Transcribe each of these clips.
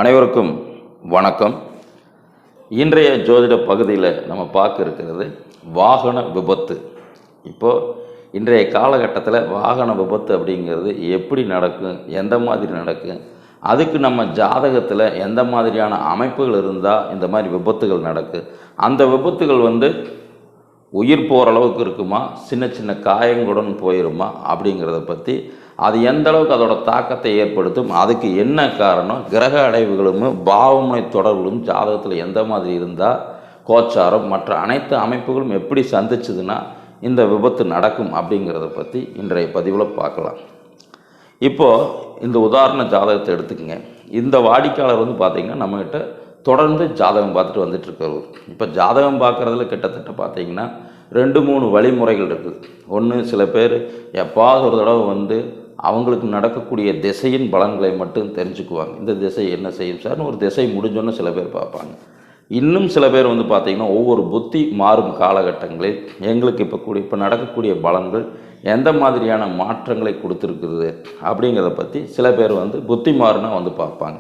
அனைவருக்கும் வணக்கம். இன்றைய ஜோதிட பகுதியில் நம்ம பார்க்க இருக்கிறது வாகன விபத்து. இப்போது இன்றைய காலகட்டத்தில் வாகன விபத்து அப்படிங்கிறது எப்படி நடக்கும், எந்த மாதிரி நடக்கும், அதுக்கு நம்ம ஜாதகத்தில் எந்த மாதிரியான அமைப்புகள் இருந்தால் இந்த மாதிரி விபத்துகள் நடக்கும், அந்த விபத்துகள் உயிர் போகிற அளவுக்கு இருக்குமா, சின்ன சின்ன காயங்களுடன் போயிடுமா அப்படிங்கிறத பற்றி, அது எந்த அளவுக்கு அதோட தாக்கத்தை ஏற்படுத்தும், அதுக்கு என்ன காரணம், கிரக அடைவுகளும் பாவமுனை தொடர்புகளும் ஜாதகத்தில் எந்த மாதிரி இருந்தால் கோச்சாரம் மற்ற அனைத்து அமைப்புகளும் எப்படி சந்திச்சதுன்னா இந்த விபத்து நடக்கும் அப்படிங்கிறத பற்றி இன்றைய பதிவில் பார்க்கலாம். இப்போது இந்த உதாரண ஜாதகத்தை எடுத்துக்கங்க. இந்த வாடிக்கையாளர் பார்த்திங்கன்னா நம்மகிட்ட தொடர்ந்து ஜாதகம் பார்த்துட்டு வந்துட்டுருக்கிறவர். இப்போ ஜாதகம் பார்க்குறதுல கிட்டத்தட்ட பார்த்திங்கன்னா 2-3 வழிமுறைகள் இருக்குது. ஒன்று, சில பேர் எப்பாவது ஒரு தடவை அவங்களுக்கு நடக்கக்கூடிய திசையின் பலன்களை மட்டும் தெரிஞ்சுக்குவாங்க. இந்த திசை என்ன செய்யும் சார்னு ஒரு திசை முடிஞ்சோன்னு சில பேர் பார்ப்பாங்க. இன்னும் சில பேர் பார்த்திங்கன்னா ஒவ்வொரு புத்தி மாறும் காலகட்டங்களில் எங்களுக்கு இப்போ நடக்கக்கூடிய பலன்கள் எந்த மாதிரியான மாற்றங்களை கொடுத்துருக்குது அப்படிங்கிறத பற்றி சில பேர் புத்தி மாறுனா பார்ப்பாங்க.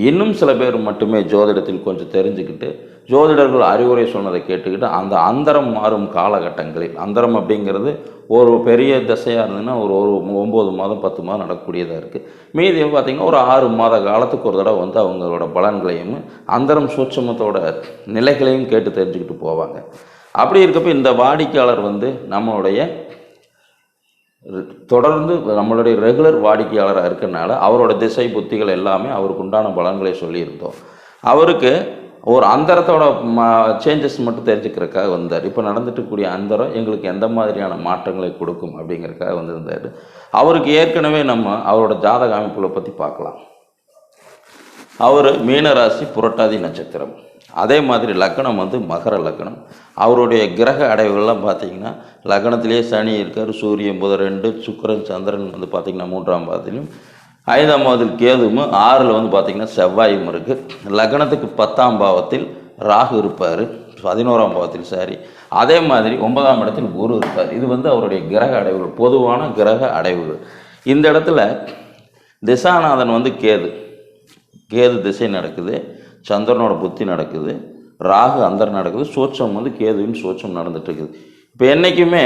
இன்னும் சில பேர் மட்டுமே ஜோதிடத்தில் கொஞ்சம் தெரிஞ்சுக்கிட்டு ஜோதிடர்கள் அறிவுரை சொன்னதை கேட்டுக்கிட்டு அந்த அந்தரம் மாறும் காலகட்டங்களில், அந்தரம் அப்படிங்கிறது ஒரு பெரிய திசையாக இருந்ததுன்னா ஒரு 9 மாதம் 10 மாதம் நடக்கக்கூடியதாக இருக்குது. மீதி பார்த்திங்கன்னா ஒரு 6 மாத காலத்துக்கு ஒரு தடவை அவங்களோட பலன்களையும் அந்தரம் சூட்சமத்தோட நிலைகளையும் கேட்டு தெரிஞ்சுக்கிட்டு போவாங்க. அப்படி இருக்கப்போ இந்த வாடிக்கையாளர் நம்மளுடைய தொடர்ந்து நம்மளுடைய ரெகுலர் வாடிக்கையாளராக இருக்கிறனால அவரோட திசை புத்திகள் எல்லாமே அவருக்கு உண்டான பலன்களை சொல்லியிருந்தோம். அவருக்கு ஒரு அந்தரத்தோட சேஞ்சஸ் மட்டும் தெரிஞ்சுக்கிறதுக்காக வந்தார். இப்போ நடந்துட்டுக்கூடிய அந்தரம் எங்களுக்கு எந்த மாதிரியான மாற்றங்களை கொடுக்கும் அப்படிங்கிறதுக்காக வந்திருந்தார். அவருக்கு ஏற்கனவே நம்ம அவரோட ஜாதக அமைப்புகளை பற்றி பார்க்கலாம். அவர் மீனராசி புரட்டாதி நட்சத்திரம், அதே மாதிரி லக்னம் மகர லக்னம். அவருடைய கிரக அடைவுகள்லாம் பார்த்திங்கன்னா லக்னத்திலேயே சனி இருக்கார், சூரியன் புதன் 2, சுக்கிரன் சந்திரன் பார்த்திங்கன்னா 3ஆம் பாவத்திலும், 5ஆம் பாவத்தில் கேதுவும், 6ல் பார்த்திங்கன்னா செவ்வாயும் இருக்குது. லக்னத்துக்கு 10ஆம் பாவத்தில் ராகு இருப்பார், 11ஆம் பாவத்தில் அதே மாதிரி 9ஆம் இடத்தில் குரு இருப்பார். இது அவருடைய கிரக அடைவுகள், பொதுவான கிரக அடைவுகள். இந்த இடத்துல திசாநாதன் கேது திசை நடக்குது, சந்திரனோட புத்தி நடக்குது, ராகு அந்தரம் நடக்குது, சோட்சம் கேதுவின் சோட்சம் நடந்துட்டுருக்குது. இப்போ என்றைக்குமே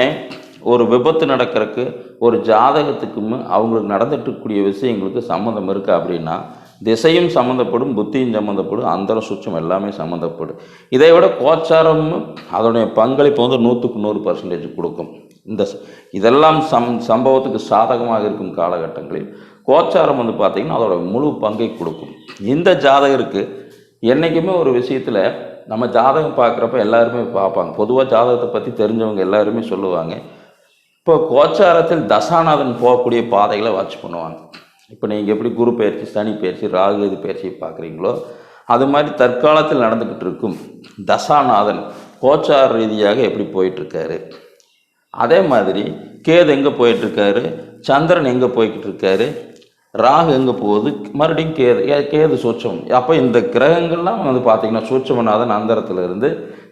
ஒரு விபத்து நடக்கிறதுக்கு ஒரு ஜாதகத்துக்கும் அவங்களுக்கு நடந்துட்டுக்கூடிய விஷயங்களுக்கு சம்மந்தம் இருக்கா அப்படின்னா திசையும் சம்மந்தப்படும், புத்தியும் சம்மந்தப்படும், அந்தரம் சுற்றம் எல்லாமே சம்மந்தப்படும். இதை விட கோச்சாரமும் அதோடைய பங்களிப்பு 100க்கு 100% கொடுக்கும். இதெல்லாம் சம்பவத்துக்கு சாதகமாக இருக்கும் காலகட்டங்களில் கோச்சாரம் பார்த்திங்கன்னா அதோட முழு பங்கை கொடுக்கும். இந்த ஜாதகருக்கு என்றைக்குமே ஒரு விஷயத்தில் நம்ம ஜாதகம் பார்க்குறப்ப எல்லாருமே பார்ப்பாங்க. பொதுவாக ஜாதகத்தை பற்றி தெரிஞ்சவங்க எல்லாருமே சொல்லுவாங்க, இப்போ கோச்சாரத்தில் தசாநாதன் போகக்கூடிய பாதைகளை வாட்ச் பண்ணுவாங்க. இப்போ நீங்கள் எப்படி குரு பயிற்சி, சனி பயிற்சி, ராகு இது பயிற்சியை பார்க்குறீங்களோ அது மாதிரி தற்காலத்தில் நடந்துக்கிட்டு இருக்கும் தசாநாதன் கோச்சார ரீதியாக எப்படி போயிட்டுருக்காரு, அதே மாதிரி கேது எங்கே போயிட்டுருக்காரு, சந்திரன் எங்கே போய்கிட்டு இருக்காரு, ராகு எங்கே போகுது, மறுபடியும் கேது சூட்சம். அப்போ இந்த கிரகங்கள்லாம் பார்த்திங்கன்னா சூட்சமநாதன் அந்தரத்திலிருந்து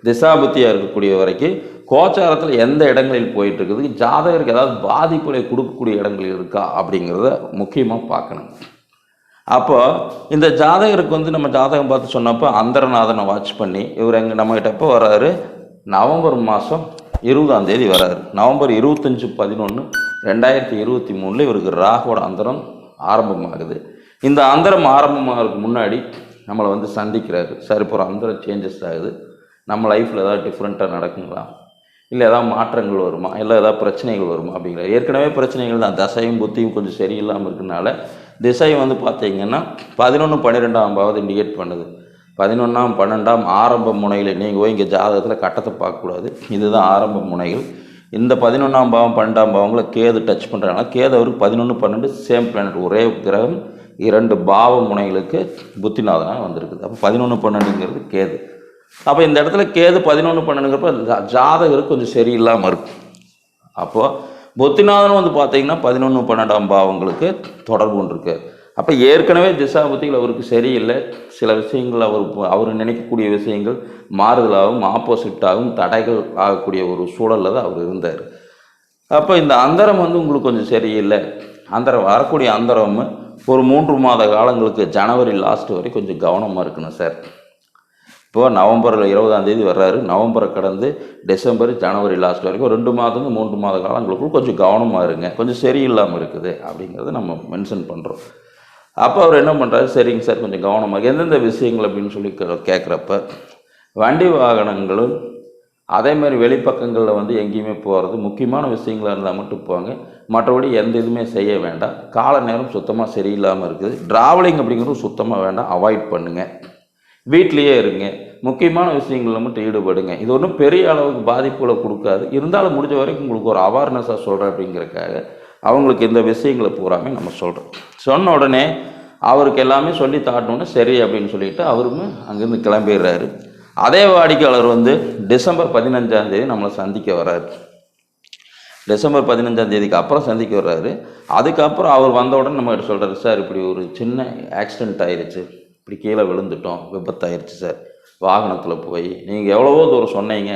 திசாபுத்தியாக இருக்கக்கூடிய வரைக்கும் கோச்சாரத்தில் எந்த இடங்களில் போயிட்டுருக்குது, ஜாதகருக்கு ஏதாவது பாதிப்புகளை கொடுக்கக்கூடிய இடங்கள் இருக்கா அப்படிங்கிறத முக்கியமாக பார்க்கணும். அப்போ இந்த ஜாதகருக்கு நம்ம ஜாதகம் பார்த்து சொன்னப்போ அந்தரநாதனை வாட்ச் பண்ணி இவர் நம்மகிட்ட எப்போ வர்றாரு, நவம்பர் மாதம் 20ஆம் தேதி வராரு. நவம்பர் 25/11/2023 இவருக்கு ராகுவோட அந்தரம் ஆரம்பமாகுது. இந்த அந்தரம் ஆரம்பமாகிறதுக்கு முன்னாடி நம்மளை சந்திக்கிறாரு. சார் இப்போ ஒரு அந்தரம் சேஞ்சஸ் ஆகுது, நம்ம லைஃப்பில் ஏதாவது டிஃப்ரெண்ட்டாக நடக்குங்களா, இல்லை ஏதாவது மாற்றங்கள் வருமா, இல்லை ஏதாவது பிரச்சனைகள் வருமா அப்படிங்கிற ஏற்கனவே பிரச்சனைகள் தான். தசையும் புத்தியும் கொஞ்சம் சரியில்லாமல் இருக்கிறனால திசை பார்த்திங்கன்னா 11, 12ஆம் பாவத்தை இண்டிகேட் பண்ணுது. 11ஆம் 12ஆம் ஆரம்ப முனைகள். நீங்கள் இங்கே ஜாதகத்தில் கட்டத்தை பார்க்கக்கூடாது, இதுதான் ஆரம்ப முனைகள். இந்த 11ஆம் பாவம் 12ஆம் பாவங்களை கேது டச் பண்ணுறாங்கன்னா கேது அவருக்கு 11, 12 சேம் பிளானட், ஒரே கிரகம் 2 பாவ முனைகளுக்கு புத்திநாதனாக வந்திருக்குது. அப்போ 11, 12ங்கிறது கேது. அப்போ இந்த இடத்துல கேது 11, 12ங்கிறப்ப ஜாதகருக்கு கொஞ்சம் சரியில்லாமல் இருக்கும். அப்போது புத்திநாதன் பார்த்திங்கன்னா 11, 12ஆம் பாவங்களுக்கு தொடர்பு கொண்டு இருக்கு. அப்போ ஏற்கனவே திசாபுத்திகள் அவருக்கு சரியில்லை. சில விஷயங்கள் அவர் நினைக்கக்கூடிய விஷயங்கள் மாறுதலாகவும் ஆப்போசிட்டாகவும் தடைகள் ஆகக்கூடிய ஒரு சூழலில் தான் அவர் இருந்தார். அப்போ இந்த அந்தரம் உங்களுக்கு கொஞ்சம் சரியில்லை. அந்தரம் வரக்கூடிய அந்தரம் ஒரு 3 மாத காலங்களுக்கு ஜனவரி லாஸ்ட் வரை கொஞ்சம் கவனமாக இருக்கணும் சார். இப்போ நவம்பர் 20ஆம் தேதி வர்றாரு, நவம்பரை கடந்து டிசம்பர் ஜனவரி லாஸ்ட் வரைக்கும் 2 மாதம் 3 மாத காலங்களுக்குள் கொஞ்சம் கவனமாக இருங்க, கொஞ்சம் சரியில்லாமல் இருக்குது அப்படிங்கிறத நம்ம மென்ஷன் பண்ணுறோம். அப்போ அவர் என்ன பண்ணுறாரு, சரிங்க சார் கொஞ்சம் கவனமாக எந்தெந்த விஷயங்கள் அப்படின்னு சொல்லி கேட்குறப்ப, வண்டி வாகனங்களும் அதே மாதிரி வெளிப்பக்கங்களில் வந்து எங்கேயுமே போகிறது முக்கியமான விஷயங்களாக இருந்தால் மட்டும் போங்க, மற்றபடி எந்த இதுவுமே செய்ய வேண்டாம். கால நேரம் சுத்தமாக சரியில்லாமல் இருக்குது, ட்ராவலிங் அப்படிங்கிறது சுத்தமாக வேண்டாம், அவாய்ட் பண்ணுங்கள், வீட்லேயே இருங்க, முக்கியமான விஷயங்களில் மட்டும் ஈடுபடுங்க. இது ஒன்றும் பெரிய அளவுக்கு பாதிப்புகளை கொடுக்காது, இருந்தாலும் முடிஞ்ச வரைக்கும் உங்களுக்கு ஒரு அவேர்னஸாக சொல்கிறேன் அப்படிங்கிறக்காக அவங்களுக்கு இந்த விஷயங்களை பூராமே நம்ம சொல்கிறோம். சொன்ன உடனே அவருக்கு எல்லாமே சொல்லி தாட்டணுன்னு சரி அப்படின்னு சொல்லிட்டு அவருமே அங்கேருந்து கிளம்பிடுறாரு. அதே வாடிக்கையாளர் வந்து டிசம்பர் 15ஆம் தேதி நம்மளை சந்திக்க வர்றாரு. டிசம்பர் 15ஆம் தேதிக்கு அப்புறம் சந்திக்க வர்றாரு. அதுக்கப்புறம் அவர் வந்த உடனே நம்ம கிட்ட சொல்கிறாரு, சார் இப்படி ஒரு சின்ன ஆக்சிடெண்ட் ஆயிடுச்சு, இப்படி கீழே விழுந்துட்டோம், விபத்தாயிருச்சு சார், வாகனத்தில் போய் நீங்கள் எவ்வளவோ தூரம் சொன்னீங்க,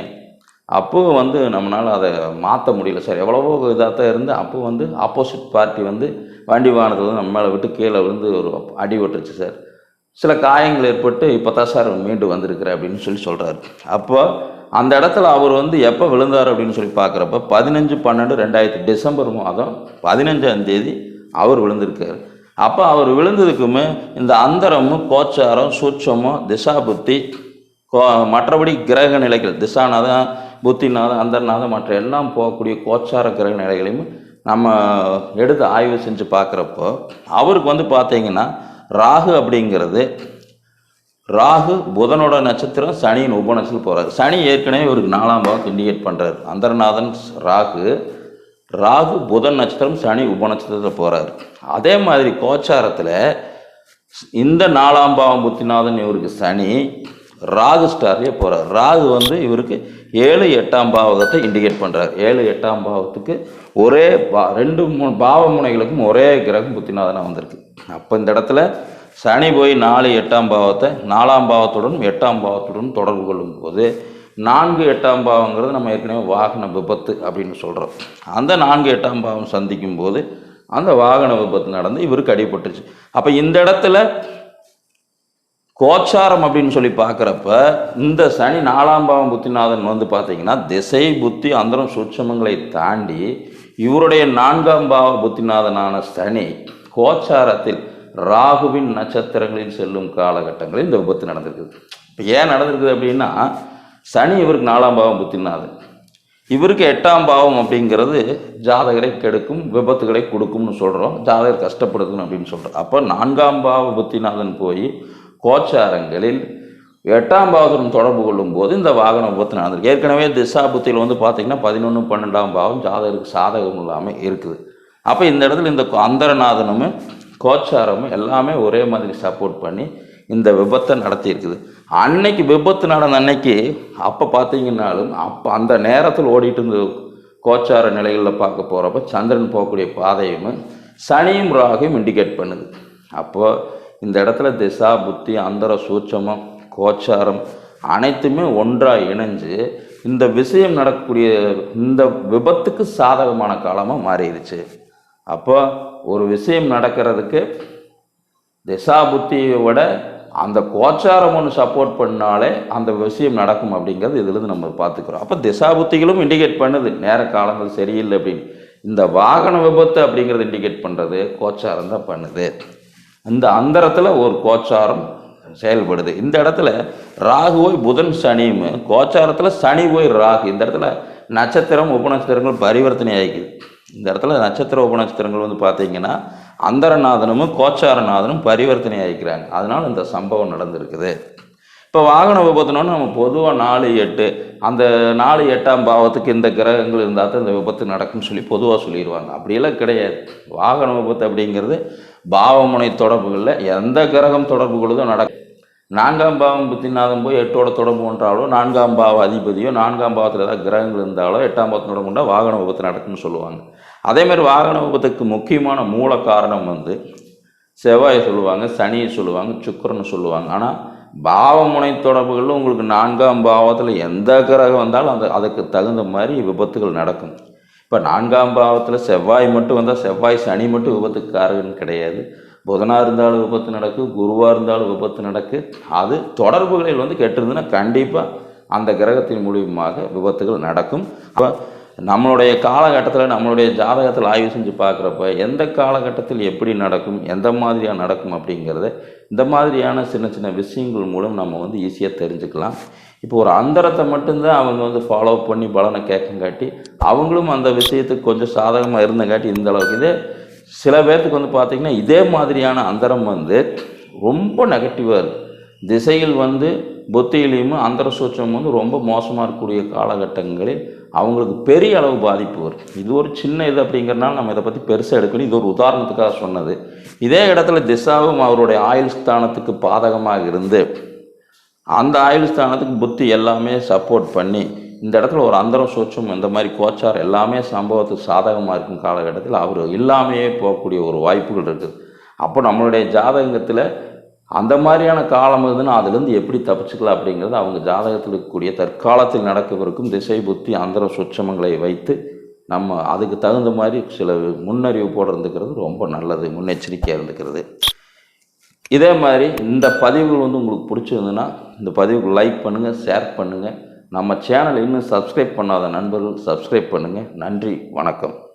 அப்போது வந்து நம்மளால் அதை மாற்ற முடியல சார், எவ்வளவோ இதாக தான் இருந்து அப்போ வந்து ஆப்போசிட் பார்ட்டி வந்து வண்டி வாகனத்தில் வந்து நம்ம மேலே விட்டு கீழே விழுந்து ஒரு அடி விட்டுருச்சு சார், சில காயங்கள் ஏற்பட்டு இப்போ தான் சார் மீண்டு வந்திருக்கிறேன் அப்படின்னு சொல்லி சொல்கிறாரு. அப்போ அந்த இடத்துல அவர் வந்து எப்போ விழுந்தார் அப்படின்னு சொல்லி பார்க்குறப்ப 15/12/2000 டிசம்பர் மாதம் 15ஆம் தேதி அவர் விழுந்திருக்காரு. அப்போ அவர் விழுந்ததுக்குமே இந்த அந்தரமும் கோச்சாரம் சூட்சமும் திசா புத்தி மற்றபடி கிரக நிலைகள் திசாநாதம் புத்திநாதம் அந்தர்நாதம் மற்ற எல்லாம் போகக்கூடிய கோச்சார கிரக நிலைகளையும் நம்ம எடுத்து ஆய்வு செஞ்சு பார்க்குறப்போ அவருக்கு வந்து பார்த்தீங்கன்னா ராகு அப்படிங்கிறது, ராகு புதனோட நட்சத்திரம் சனியின் உபநட்சத்திரம் போகிறார். சனி ஏற்கனவே இவருக்கு 4ஆம் பாவத்தை இண்டிகேட் பண்ணுறாரு. அந்தர்நாதன் ராகு புதன் நட்சத்திரம் சனி உபநட்சத்திரத்தில் போகிறார். அதே மாதிரி கோச்சாரத்தில் இந்த 4ஆம் பாவம் புத்திநாதன் இவருக்கு சனி ராகு ஸ்டார்லேயே போகிறார். ராகு வந்து இவருக்கு 7, 8ஆம் பாவகத்தை இண்டிகேட் பண்ணுறார். 7, 8ஆம் பாவத்துக்கு ஒரே 2, 3 பாவ முனைகளுக்கும் ஒரே கிரகம் புத்திநாதனாக வந்திருக்கு. அப்போ இந்த இடத்துல சனி போய் 4, 8ஆம் பாவத்தை 4ஆம் பாவத்துடன் 8ஆம் பாவத்துடன் தொடர்பு கொள்ளும் போது 4, 8ஆம் பாவங்கிறது நம்ம ஏற்கனவே வாகன விபத்து அப்படின்னு சொல்கிறோம். அந்த 4, 8ஆம் பாவம் சந்திக்கும் போது அந்த வாகன விபத்து நடந்து இவருக்கு அடிபட்டுருச்சு. அப்போ இந்த இடத்துல கோச்சாரம் அப்படின்னு சொல்லி பார்க்குறப்ப இந்த சனி 4ஆம் பாவம் புத்திநாதன் வந்து பார்த்தீங்கன்னா திசை புத்தி அந்தரம் சூட்சமங்களை தாண்டி இவருடைய 4ஆம் பாவ புத்திநாதனான சனி கோச்சாரத்தில் ராகுவின் நட்சத்திரங்களில் செல்லும் காலகட்டங்களில் இந்த விபத்து நடந்திருக்குது. இப்போ ஏன் நடந்திருக்குது அப்படின்னா சனி இவருக்கு 4ஆம் பாவம் புத்திநாதன், இவருக்கு 8ஆம் பாவம் அப்படிங்கிறது ஜாதகரை கெடுக்கும் விபத்துகளை கொடுக்கும்னு சொல்கிறோம், ஜாதகர் கஷ்டப்படுதுன்னு அப்படின்னு சொல்கிறோம். அப்போ 4ஆம் பாவ புத்திநாதன் போய் கோச்சாரங்களில் 8ஆம் பாவத்துடன் தொடர்பு கொள்ளும் போது இந்த வாகன விபத்து நடந்திருக்கு. ஏற்கனவே திசா புத்தியில் வந்து பார்த்திங்கன்னா 11, 12ஆம் பாவம் ஜாதகருக்கு சாதகம் இல்லாமல் இருக்குது. அப்போ இந்த இடத்துல இந்த அந்தரநாதனும் கோச்சாரமும் எல்லாமே ஒரே மாதிரி சப்போர்ட் பண்ணி இந்த விபத்தை நடத்தியிருக்குது. அன்னைக்கு விபத்து நடந்த அன்னைக்கு அப்போ பார்த்தீங்கன்னாலும் அப்போ அந்த நேரத்தில் ஓடிட்டு இருந்த கோச்சார நிலைகளில் பார்க்க போகிறப்ப சந்திரன் போகக்கூடிய பாதையும் சனியும் ராகையும் இண்டிகேட் பண்ணுது. அப்போது இந்த இடத்துல திசா புத்தி அந்தர சூட்சமம் கோச்சாரம் அனைத்துமே ஒன்றாக இணைஞ்சு இந்த விஷயம் நடக்கக்கூடிய இந்த விபத்துக்கு சாதகமான காலமாக மாறிடுச்சு. அப்போ ஒரு விஷயம் நடக்கிறதுக்கு திசா புத்தியை விட அந்த கோச்சாரம் ஒன்று சப்போர்ட் பண்ணாலே அந்த விஷயம் நடக்கும் அப்படிங்கிறது இதுலேருந்து நம்ம பார்த்துக்கிறோம். அப்போ திசா புத்திகளும் இண்டிகேட் பண்ணுது நேர காலங்கள் சரியில்லை அப்படின்னு. இந்த வாகன விபத்து அப்படிங்கிறது இண்டிகேட் பண்ணுறது கோச்சாரம் தான் பண்ணுது. இந்த அந்தரத்தில் ஒரு கோச்சாரம் செயல்படுது. இந்த இடத்துல ராகு போய் புதன் சனியும் கோச்சாரத்தில் சனி போய் ராகு இந்த இடத்துல நட்சத்திரம் உபநட்சத்திரங்கள் பரிவர்த்தனை ஆகிக்குது. இந்த இடத்துல நட்சத்திர உபநட்சத்திரங்கள் வந்து பார்த்தீங்கன்னா அந்தரநாதனும் கோச்சாரநாதனும் பரிவர்த்தனை ஆகிக்கிறாங்க. அதனால் இந்த சம்பவம் நடந்திருக்குது. இப்போ வாகன விபத்துனோன்னு நம்ம பொதுவாக 4, 8 அந்த 4, 8ஆம் பாவத்துக்கு இந்த கிரகங்கள் இருந்தால் தான் இந்த விபத்து நடக்கும்னு சொல்லி பொதுவாக சொல்லிடுவாங்க. அப்படியெல்லாம் கிடையாது. வாகன விபத்து அப்படிங்கிறது பாவமுனை தொடர்புகளில் எந்த கிரகம் தொடர்பு கொள்ளுதோ நடக்கும். 4ஆம் பாவம் புத்திநாதம் போய் 8ஓட தொடர்பு கொண்டாலோ 4ஆம் பாவ அதிபதியோ 4ஆம் பாவத்தில் ஏதாவது கிரகங்கள் இருந்தாலோ 8ஆம் பாவத்தில் தொடர்பு கொண்டால் வாகன விபத்து நடக்கும்னு சொல்லுவாங்க. அதேமாதிரி வாகன விபத்துக்கு முக்கியமான மூல காரணம் வந்து செவ்வாயை சொல்லுவாங்க, சனியை சொல்லுவாங்க, சுக்கிரனை சொல்லுவாங்க. ஆனால் பாவமுனை தொடர்புகளில் உங்களுக்கு 4ஆம் பாவத்தில் எந்த கிரகம் வந்தாலும் அதுக்கு தகுந்த மாதிரி விபத்துகள் நடக்கும். இப்போ 4ஆம் பாவத்தில் செவ்வாய் மட்டும் வந்தால் செவ்வாய் சனி மட்டும் விபத்துக்கு காரகன் கிடையாது. புதனாக இருந்தாலும் விபத்து நடக்கு, குருவாக இருந்தாலும் விபத்து நடக்கு. அது தொடர்புகளில் வந்து கெட்டிருந்துன்னா கண்டிப்பாக அந்த கிரகத்தின் மூலியமாக விபத்துகள் நடக்கும். அப்போ நம்மளுடைய காலகட்டத்தில் நம்மளுடைய ஜாதகத்தில் ஆய்வு செஞ்சு பார்க்குறப்ப எந்த காலகட்டத்தில் எப்படி நடக்கும், எந்த மாதிரியாக நடக்கும் அப்படிங்கிறத இந்த மாதிரியான சின்ன சின்ன விஷயங்கள் மூலம் நம்ம வந்து ஈஸியாக தெரிஞ்சுக்கலாம். இப்போ ஒரு அந்தரத்தை மட்டும்தான் அவங்க வந்து ஃபாலோ பண்ணி பலனை கேட்கங்காட்டி அவங்களும் அந்த விஷயத்துக்கு கொஞ்சம் சாதகமாக இருந்தங்காட்டி இந்த அளவுக்கு. இதே சில பேர்த்துக்கு வந்து பார்த்திங்கன்னா இதே மாதிரியான அந்தரம் வந்து ரொம்ப நெகட்டிவாக இருக்குது. திசையில் வந்து புத்தியிலையும் அந்தர சூட்சம் வந்து ரொம்ப மோசமாக இருக்கக்கூடிய காலகட்டங்களில் அவங்களுக்கு பெரிய அளவு பாதிப்பு வரும். இது ஒரு சின்ன இது அப்படிங்கிறனால நம்ம இதை பற்றி பெருசாக எடுக்கணும். இது ஒரு உதாரணத்துக்காக சொன்னது. இதே இடத்துல திசாவும் அவருடைய ஆயுள் ஸ்தானத்துக்கு பாதகமாக இருந்து அந்த ஆயுள் ஸ்தானத்துக்கு புத்தி எல்லாமே சப்போர்ட் பண்ணி இந்த இடத்துல ஒரு அந்தரம் சூட்சம் இந்த மாதிரி கோச்சார் எல்லாமே சம்பவத்துக்கு சாதகமாக இருக்கும் காலகட்டத்தில் அவர் இல்லாமையே போகக்கூடிய ஒரு வாய்ப்புகள் இருக்குது. அப்போ நம்மளுடைய ஜாதகத்தில் அந்த மாதிரியான காலம் இருந்துன்னா அதுலேருந்து எப்படி தப்பிச்சுக்கலாம் அப்படிங்கிறது அவங்க ஜாதகத்தில் இருக்கக்கூடிய தற்காலத்தில் நடக்கவிருக்கும் திசை புத்தி அந்தர சுட்சமங்களை வைத்து நம்ம அதுக்கு தகுந்த மாதிரி சில முன்னறிவு போட இருந்துக்கிறது ரொம்ப நல்லது, முன்னெச்சரிக்கையாக இருந்துக்கிறது. இதே மாதிரி இந்த பதிவுகள் வந்து உங்களுக்கு பிடிச்சிருந்துன்னா இந்த பதிவுக்கு லைக் பண்ணுங்கள், ஷேர் பண்ணுங்கள். நம்ம சேனலை இன்னும் சப்ஸ்கிரைப் பண்ணாத நண்பர்கள் சப்ஸ்கிரைப் பண்ணுங்கள். நன்றி, வணக்கம்.